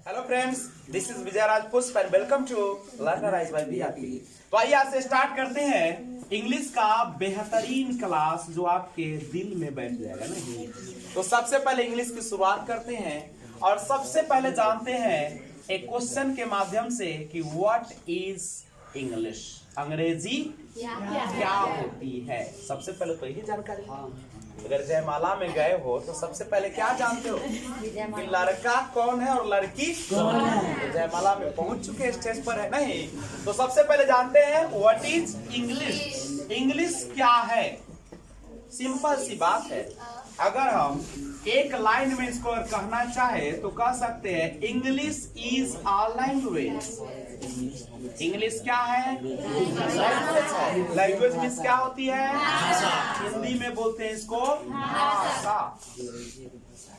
Hello friends, this is Vijay Raj Pushp and welcome to Learnrise by BRP. तो आइए आज से स्टार्ट करते हैं इंग्लिश का बेहतरीन क्लास जो आपके दिल में बैठ जाएगा ना। तो सबसे पहले इंग्लिश की शुरुआत करते हैं और सबसे पहले जानते हैं एक क्वेश्चन के माध्यम से कि व्हाट इज इंग्लिश, अंग्रेजी क्या होती है। सबसे पहले तो यही जानकारी। अगर जयमाला में गए हो तो सबसे पहले क्या जानते हो कि लड़का कौन है और लड़की कौन है। तो जयमाला में पहुंच चुके स्टेज पर है नहीं, तो सबसे पहले जानते हैं व्हाट इज इंग्लिश। इंग्लिश क्या है, सिंपल सी बात है। अगर हम एक लाइन में इसको अगर कहना चाहे तो कह सकते हैं English is a language. English क्या है? लैंग्वेज है। लैंग्वेज मीन्स क्या होती है? हिंदी में बोलते हैं इसको भाषा।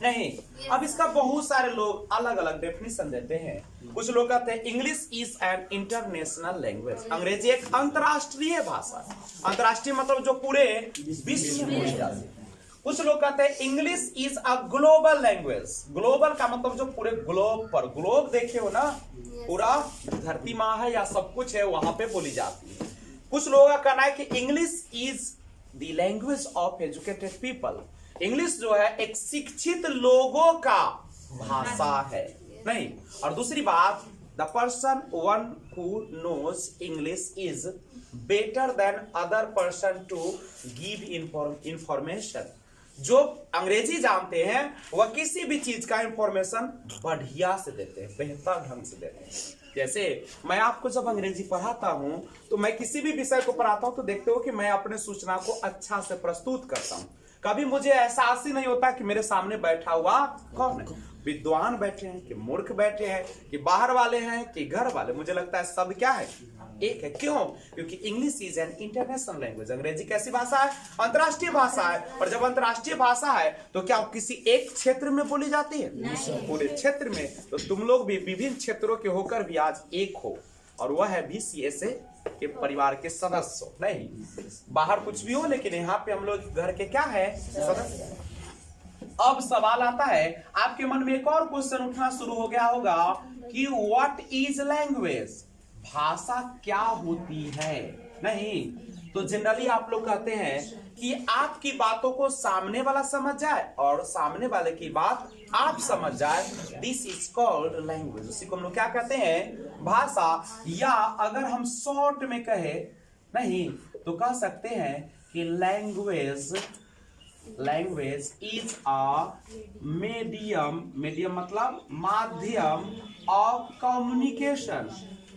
नहीं, अब इसका बहुत सारे लोग अलग अलग डेफिनेशन देते हैं। कुछ लोग कहते हैं English is an international language. अंग्रेजी एक अंतर्राष्ट्रीय भाषा। अंतर्राष्ट्रीय मतलब जो पूरे विश्व में बोली जाती है। कुछ लोग कहते हैं English is a global language. Global का मतलब जो पूरे ग्लोब पर, ग्लोब देखे हो ना, पूरा धरती माँ है या सब कुछ है वहां पे बोली जाती है। कुछ लोगों का कहना है कि English is the language of educated people. English जो है एक शिक्षित लोगों का भाषा है। नहीं, और दूसरी बात, the person one who knows English is better than other person to give information. जो अंग्रेजी जानते हैं वह किसी भी चीज का इंफॉर्मेशन बढ़िया से देते हैं, बेहतर ढंग से देते हैं। जैसे मैं आपको जब अंग्रेजी पढ़ाता हूं तो मैं किसी भी विषय को पढ़ाता हूं तो देखते हो कि मैं अपने सूचना को अच्छा से प्रस्तुत करता हूं। कभी मुझे एहसास ही नहीं होता कि मेरे सामने बैठा हुआ कौन है, विद्वान बैठे हैं कि मूर्ख बैठे हैं कि बाहर वाले हैं कि घर वाले। मुझे लगता है सब क्या है, एक है। क्यों? क्योंकि English is an international language. अंग्रेजी कैसी भाषा है? अंतर्राष्ट्रीय भाषा है। और जब अंतर्राष्ट्रीय भाषा है तो क्या किसी एक क्षेत्र में बोली जाती है? पूरे क्षेत्र में। तो तुम लोग भी विभिन्न क्षेत्रों के होकर भी आज एक हो, और वह है बीसीएसए के परिवार के सदस्य। नहीं, बाहर कुछ भी हो लेकिन यहाँ पे हम लोग घर के क्या है, सदस्य। अब सवाल आता है आपके मन में, एक और क्वेश्चन उठना शुरू हो गया होगा कि व्हाट इज लैंग्वेज, भाषा क्या होती है। नहीं, तो जनरली आप लोग कहते हैं कि आपकी बातों को सामने वाला समझ जाए और सामने वाले की बात आप समझ जाए, दिस इज कॉल्ड लैंग्वेज। उसी को हम लोग क्या कहते हैं, भाषा। या अगर हम शॉर्ट में कहे नहीं तो कह सकते हैं कि language is a medium. Medium मतलब माध्यम ऑफ कम्युनिकेशन।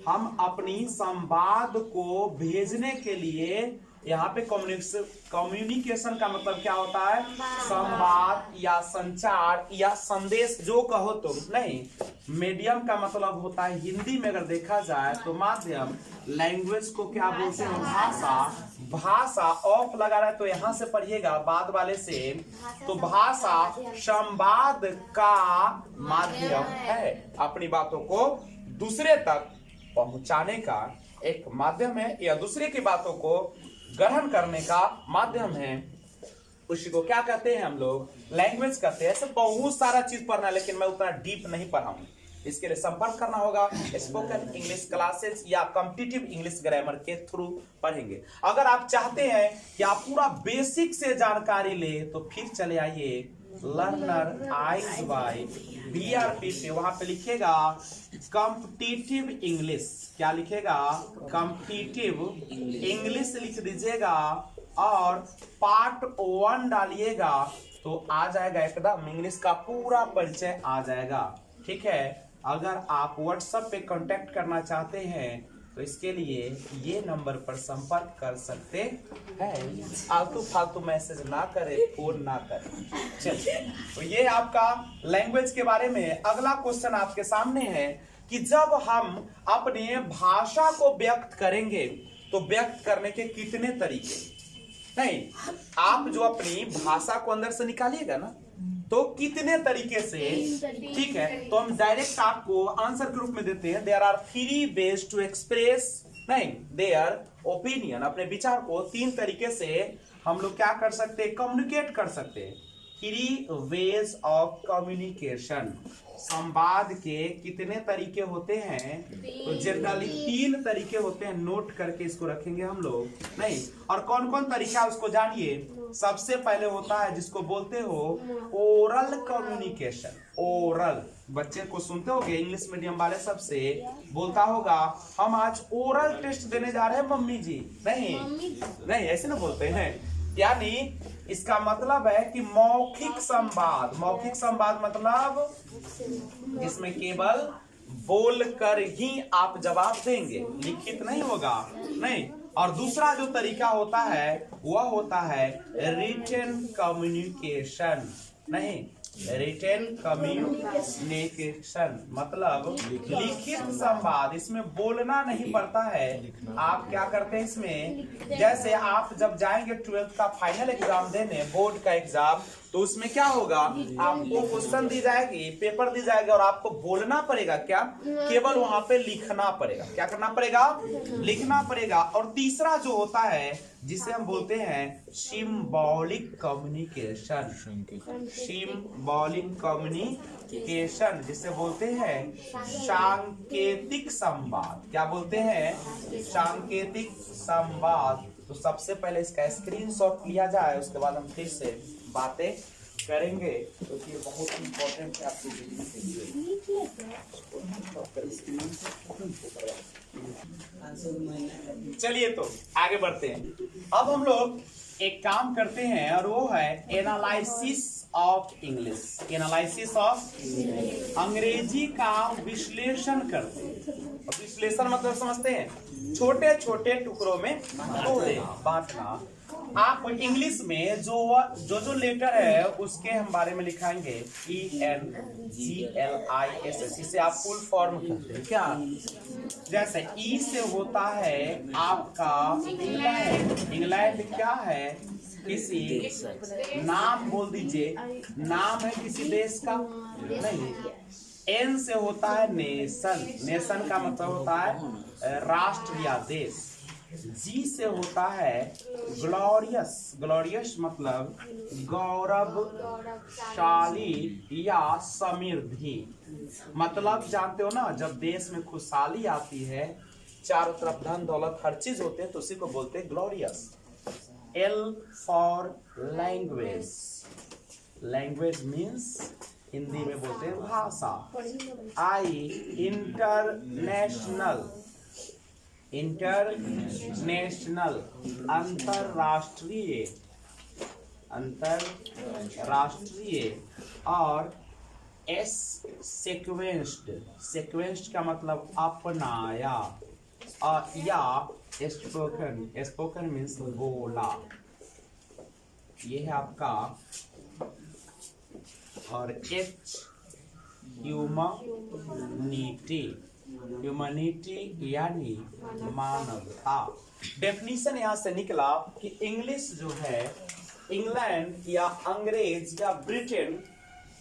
हम अपनी संवाद को भेजने के लिए, यहाँ पे कम्युनिकेशन का मतलब क्या होता है, संवाद या संचार या संदेश जो कहो तुम। नहीं, मीडियम का मतलब होता है, हिंदी में अगर देखा जाए तो माध्यम। लैंग्वेज को क्या बोलते हैं, भाषा। भाषा ऑफ लगा रहा है तो यहां से पढ़िएगा बाद वाले से। तो भाषा संवाद का माध्यम है, अपनी बातों को दूसरे तक पहुंचाने का एक माध्यम है, या दूसरे की बातों को ग्रहण करने का माध्यम है। उसी को क्या कहते हैं हम लोग, लैंग्वेज कहते हैं। ऐसे बहुत सारा चीज पढ़ना है लेकिन मैं उतना डीप नहीं पढ़ाऊंगा। इसके लिए संपर्क करना होगा स्पोकन इंग्लिश क्लासेस या कॉम्पिटिटिव इंग्लिश ग्रामर के थ्रू पढ़ेंगे। अगर आप चाहते हैं कि आप पूरा बेसिक से जानकारी ले तो फिर चले आइए लर्नराइज बाय बीआरपी पे। वहां पे लिखेगा कॉम्पिटिटिव इंग्लिश। क्या लिखेगा? कॉम्पिटिटिव इंग्लिश लिख दीजिएगा और पार्ट 1 डालिएगा तो आ जाएगा, एकदम इंग्लिश का पूरा परिचय आ जाएगा। ठीक है, अगर आप व्हाट्सएप पे कांटेक्ट करना चाहते हैं तो इसके लिए ये नंबर पर संपर्क कर सकते हैं। आलतू फालतू मैसेज ना करें, फोन ना करें। चलिए, तो ये आपका लैंग्वेज के बारे में। अगला क्वेश्चन आपके सामने है कि जब हम अपने भाषा को व्यक्त करेंगे तो व्यक्त करने के कितने तरीके। नहीं, आप जो अपनी भाषा को अंदर से निकालिएगा ना तो कितने तरीके से। ठीक है, तो हम डायरेक्ट आपको आंसर के रूप में देते हैं। There are 3 ways to express नहीं देयर ओपिनियन। अपने विचार को 3 तरीके से हम लोग क्या कर सकते हैं, कम्युनिकेट कर सकते हैं। 3 वेज ऑफ कम्युनिकेशन। संवाद के कितने तरीके होते हैं? तो जनरली 3 तरीके होते हैं। नोट करके इसको रखेंगे हम लोग। नहीं, और कौन कौन तरीका उसको जानिए। सबसे पहले होता है जिसको बोलते हो ओरल कम्युनिकेशन। ओरल, बच्चे को सुनते होगे इंग्लिश मीडियम वाले सबसे बोलता होगा हम आज ओरल टेस्ट देने जा रहे हैं मम्मी जी। नहीं ऐसे ना बोलते हैं। यानी इसका मतलब है कि मौखिक संवाद। मौखिक संवाद मतलब जिसमें केवल बोलकर ही आप जवाब देंगे, लिखित नहीं होगा। नहीं, और दूसरा जो तरीका होता है वह होता है रिटन कम्युनिकेशन। नहीं, रिटन कम्युनिकेशन मतलब लिखित संवाद। इसमें बोलना नहीं पड़ता है। आप क्या करते हैं इसमें, जैसे आप जब जाएंगे 12th का फाइनल एग्जाम देने, बोर्ड का एग्जाम, तो उसमें क्या होगा, आपको क्वेश्चन दी जाएगी, पेपर दी जाएगी और आपको बोलना पड़ेगा। क्या? केवल वहां पे लिखना पड़ेगा। क्या करना पड़ेगा? लिखना पड़ेगा। और तीसरा जो होता है जिसे हम बोलते हैं सिंबॉलिक कम्युनिकेशन। सिंबॉलिक कम्युनिकेशन जिसे बोलते हैं सांकेतिक संवाद। क्या बोलते हैं? सांकेतिक संवाद। तो सबसे पहले इसका स्क्रीनशॉट लिया जाए, उसके बाद हम फिर से बातें करेंगे। तो ये बहुत इंपॉर्टेंट है आपकी जिंदगी के लिए। चलिए तो आगे बढ़ते हैं। अब हम लोग एक काम करते हैं और वो है analysis of English. Analysis of अंग्रेजी का विश्लेषण करते हैं। विश्लेषण मतलब समझते हैं, छोटे छोटे टुकड़ों में तोड़े, बांटना। आप इंग्लिश में जो लेटर है उसके हम बारे में लिखाएंगे ENGLISS। इसे आप फुल फॉर्म करते हैं क्या? जैसे ई से होता है आपका इंग्लैंड। इंग्लैंड क्या है? किसी नाम बोल दीजिए, नाम है किसी देश का। नहीं। एन से होता है नेशन। नेशन का मतलब होता है राष्ट्र या देश। जी से होता है ग्लोरियस। ग्लोरियस मतलब गौरवशाली या समृद्धि। मतलब जानते हो ना, जब देश में खुशहाली आती है, चारों तरफ धन दौलत हर चीज होते हैं, तो उसी को बोलते हैं glorious. L for language. Language means Hindi में बोलते हैं भाषा। आई इंटरनेशनल। इंटरनेशनल अंतरराष्ट्रीय। अंतरराष्ट्रीय। और एस सेक्वेंस्ड। सेक्वेंस्ड का मतलब अपनाया। और या स्पोकन। स्पोकन मीन्स बोला। ये है आपका। और एच ह्यूमनिटी। ह्यूमनिटी यानी मानवता। डेफिनेशन यहाँ से निकला कि इंग्लिश जो है इंग्लैंड या अंग्रेज या ब्रिटेन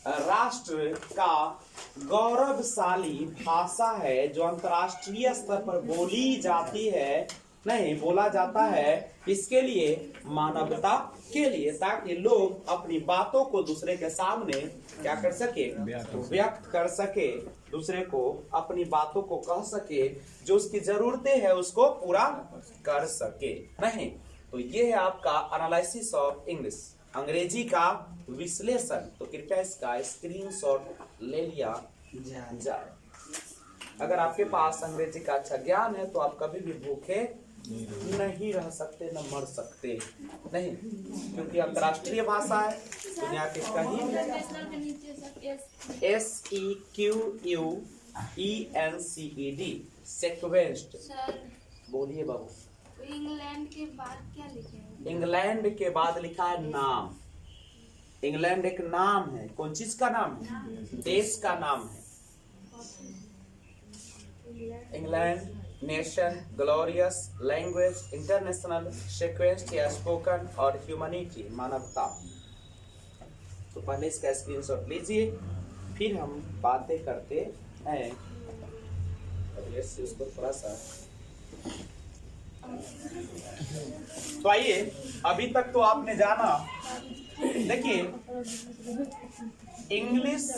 राष्ट्र का गौरवशाली भाषा है जो अंतर्राष्ट्रीय स्तर पर बोली जाती है। नहीं, बोला जाता है इसके लिए, मानवता के लिए, ताकि लोग अपनी बातों को दूसरे के सामने क्या कर सके, व्यक्त कर सके, दूसरे को अपनी बातों को कह सके, जो उसकी जरूरतें है उसको पूरा कर सके। नहीं, तो ये है आपका एनालिसिस ऑफ इंग्लिश, अंग्रेजी का विश्लेषण। तो कृपया इसका स्क्रीनशॉट ले लिया जाए। अगर आपके पास अंग्रेजी का अच्छा ज्ञान है तो आप कभी भी भूखे नहीं रह सकते, न मर सकते। नहीं, क्योंकि अंतर्राष्ट्रीय भाषा है, दुनिया के कहीं। SEQUENCED सेक्वेंस्ड। बोलिए बाबू। इंग्लैंड के बाद क्या लिखे हैं? इंग्लैंड के बाद लिखा है नाम। इंग्लैंड एक नाम है। कौन चीज का नाम है? देश का नाम है। England, nation, glorious, language, international, sequenced या स्पोकन, और ह्यूमनिटी मानवता। तो पहले इसका स्क्रीनशॉट लीजिए, फिर हम बातें करते हैं। उसको थोड़ा सा तो आइए, अभी तक तो आपने जाना। देखिए, इंग्लिश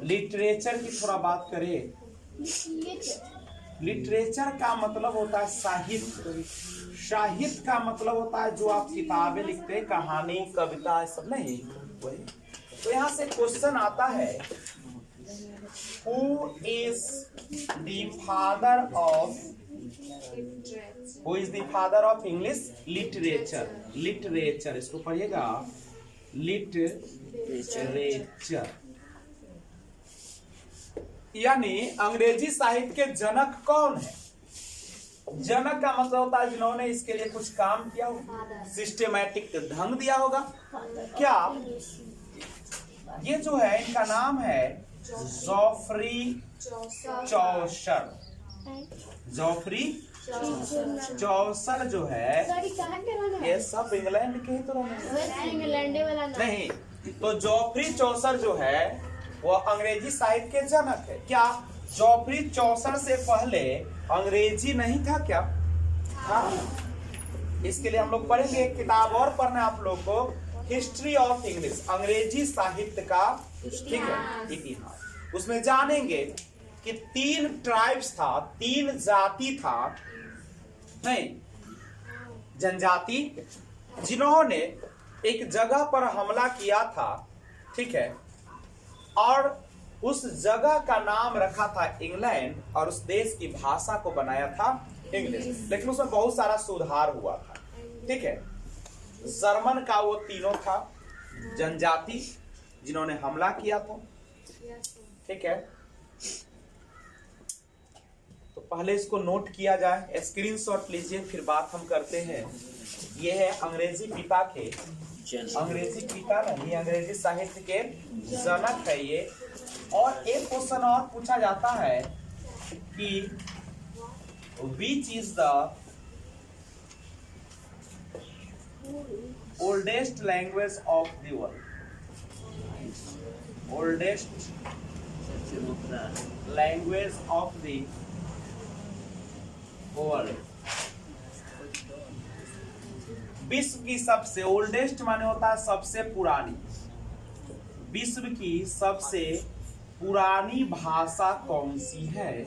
लिटरेचर की थोड़ा बात करें। लिटरेचर का मतलब होता है साहित्य। साहित्य का मतलब होता है जो आप किताबें लिखते हैं, कहानी, कविता, सब नहीं वही। तो यहाँ से क्वेश्चन आता है, who is the father of English literature. Literature, इसको पढ़िएगा, लिटरेचर यानी अंग्रेजी साहित्य के जनक कौन है? जनक का मतलब होता है जिन्होंने इसके लिए कुछ काम किया होगा, सिस्टेमैटिक ढंग दिया होगा। क्या ये जो है इनका नाम है जॉफ्री चौसर। जॉफ्री चौसर जो है ये सब इंग्लैंड के ही तो नहीं। तो जॉफ्री चौसर जो है वो अंग्रेजी साहित्य के जनक है। क्या जॉफ्री चौसर से पहले अंग्रेजी नहीं था क्या? था। इसके लिए हम लोग पढ़ेंगे, एक किताब और पढ़ना है आप लोग को, हिस्ट्री ऑफ इंग्लिश, अंग्रेजी साहित्य का ठीक है इतिहास। उसमें जानेंगे कि 3 ट्राइब्स था, 3 जाति था, नहीं जनजाति, जिन्होंने एक जगह पर हमला किया था, ठीक है, और उस जगह का नाम रखा था इंग्लैंड और उस देश की भाषा को बनाया था इंग्लिश। लेकिन उसमें बहुत सारा सुधार हुआ था, ठीक है। जर्मन का वो तीनों था जनजाति जिन्होंने हमला किया था, ठीक है। तो पहले इसको नोट किया जाए, स्क्रीनशॉट लीजिए, फिर बात हम करते हैं। ये है अंग्रेजी पिता के, अंग्रेजी पिता नहीं, अंग्रेजी साहित्य के जनक है ये। और एक क्वेश्चन और पूछा जाता है कि which is the oldest language of the world. Oldest language of the world. विश्व की सबसे, ओल्डेस्ट माने होता है सबसे पुरानी, विश्व की सबसे पुरानी भाषा कौन सी है?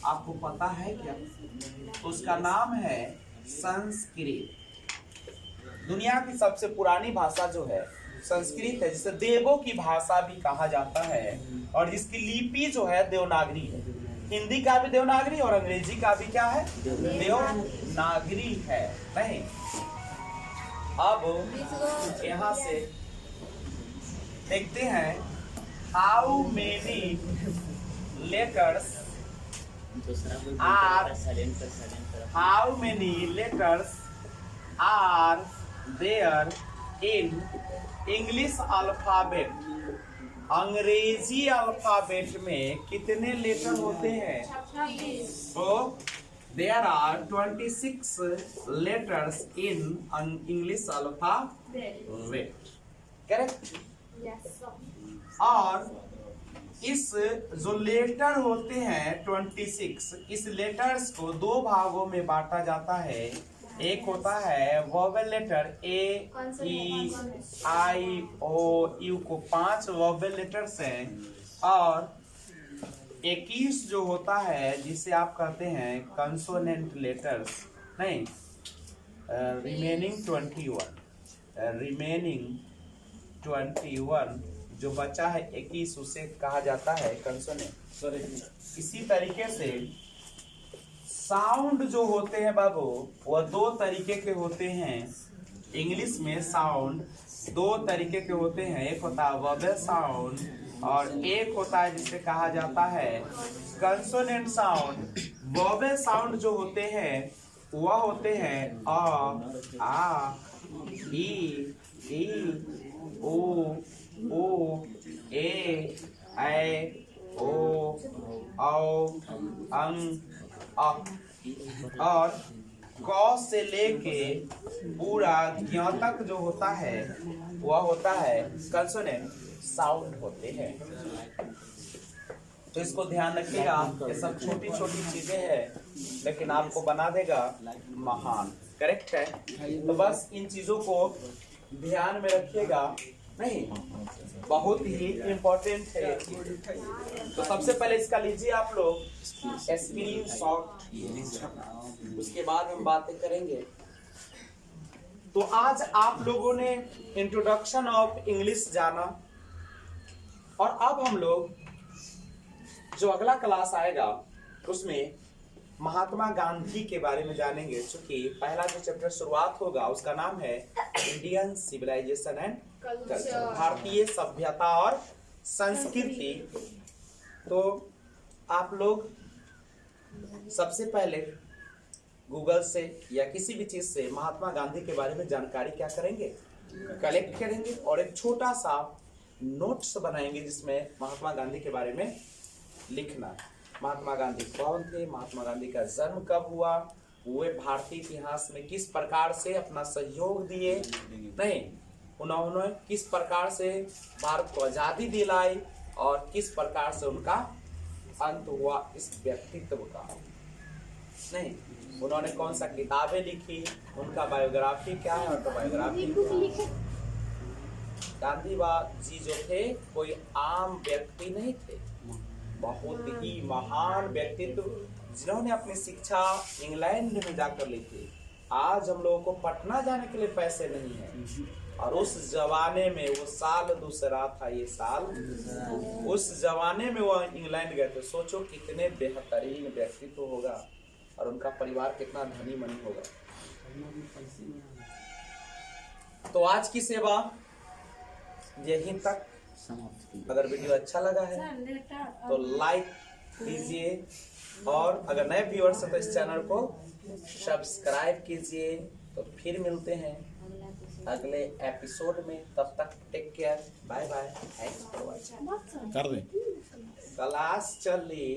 आपको पता है क्या? उसका नाम है संस्कृत। दुनिया की सबसे पुरानी भाषा जो है संस्कृत है, जिसे देवों की भाषा भी कहा जाता है, और जिसकी लिपि जो है देवनागरी है। हिंदी का भी देवनागरी और अंग्रेजी का भी क्या है? देवनागरी है, नहीं। अब यहाँ से देखते हैं, how many letters are there in English alphabet. अंग्रेजी अल्फाबेट में कितने लेटर होते हैं? तो there are 26 letters in English alphabet, correct? Yes, sir. और इस जो लेटर होते हैं 26, इस लेटर्स को 2 भागों में बांटा जाता है। एक होता है vowel letter a, e, i, o, u को 5 वोवेल लेटर्स हैं, और 21 जो होता है जिसे आप कहते हैं कंसोनेंट लेटर्स, नहीं, रिमेनिंग 21 जो बचा है 21, उसे कहा जाता है कंसोनेंट। इसी तरीके से साउंड जो होते हैं बाबू, वह 2 तरीके के होते हैं। इंग्लिश में साउंड 2 तरीके के होते हैं, एक होता है वोवेल साउंड और एक होता है जिसे कहा जाता है कंसोनेंट साउंड। वोवेल साउंड जो होते हैं वह होते हैं आ, ई, ओ, ए, ओ, औ, अंग, और क से लेके पूरा ज्ञ तक जो होता है वह होता है कंसोनेंट साउंड होते हैं। तो इसको ध्यान रखिएगा, ये सब छोटी छोटी चीजें हैं, लेकिन आपको बना देगा महान, करेक्ट है। तो बस इन चीजों को ध्यान में रखिएगा नहीं, बहुत ही इम्पोर्टेंट है ये चीज। तो सबसे पहले इसका लीजिए आप लोग स्क्रीन शॉट, उसके बाद हम बातें करेंगे। तो आज आप लोगों ने इंट्रोडक्शन ऑफ इंग्लिश जाना, और अब हम लोग जो अगला क्लास आएगा उसमें महात्मा गांधी के बारे में जानेंगे। चूंकि पहला जो चैप्टर शुरुआत होगा उसका नाम है इंडियन सिविलाइजेशन एंड कल्चर, भारतीय सभ्यता और संस्कृति। तो आप लोग सबसे पहले गूगल से या किसी भी चीज से महात्मा गांधी के बारे में जानकारी क्या करेंगे, कलेक्ट करेंगे, और एक छोटा सा नोट्स बनाएंगे जिसमें महात्मा गांधी के बारे में लिखना। महात्मा गांधी कौन थे, महात्मा गांधी का जन्म कब हुआ, वे भारतीय इतिहास में किस प्रकार से अपना सहयोग दिए, नहीं उन्होंने किस प्रकार से भारत को आजादी दिलाई, और किस प्रकार से उनका अंत हुआ इस व्यक्तित्व का। नहीं, उन्होंने कौन सा किताबें लिखी, उनका बायोग्राफी क्या है, ऑटोबायोग्राफी क्या है। गांधी जी जो थे कोई आम व्यक्ति नहीं थे, बहुत ही महान व्यक्तित्व जिन्होंने अपनी शिक्षा इंग्लैंड में जाकर ली थी। आज हम लोगों को पटना जाने के लिए पैसे नहीं है, और उस जमाने में वो साल दूसरा था, ये साल उस जमाने में वो इंग्लैंड गए थे। सोचो कितने बेहतरीन व्यक्तित्व होगा, और उनका परिवार कितना धनी मनी होगा। तो आज की सेवा यहीं तक। अगर वीडियो अच्छा लगा है तो लाइक कीजिए, और अगर नए व्यूअर्स हैं तो इस चैनल को सब्सक्राइब कीजिए। तो फिर मिलते हैं अगले एपिसोड में, तब तक take care, bye bye, thanks for watching. कर दे क्लास चली।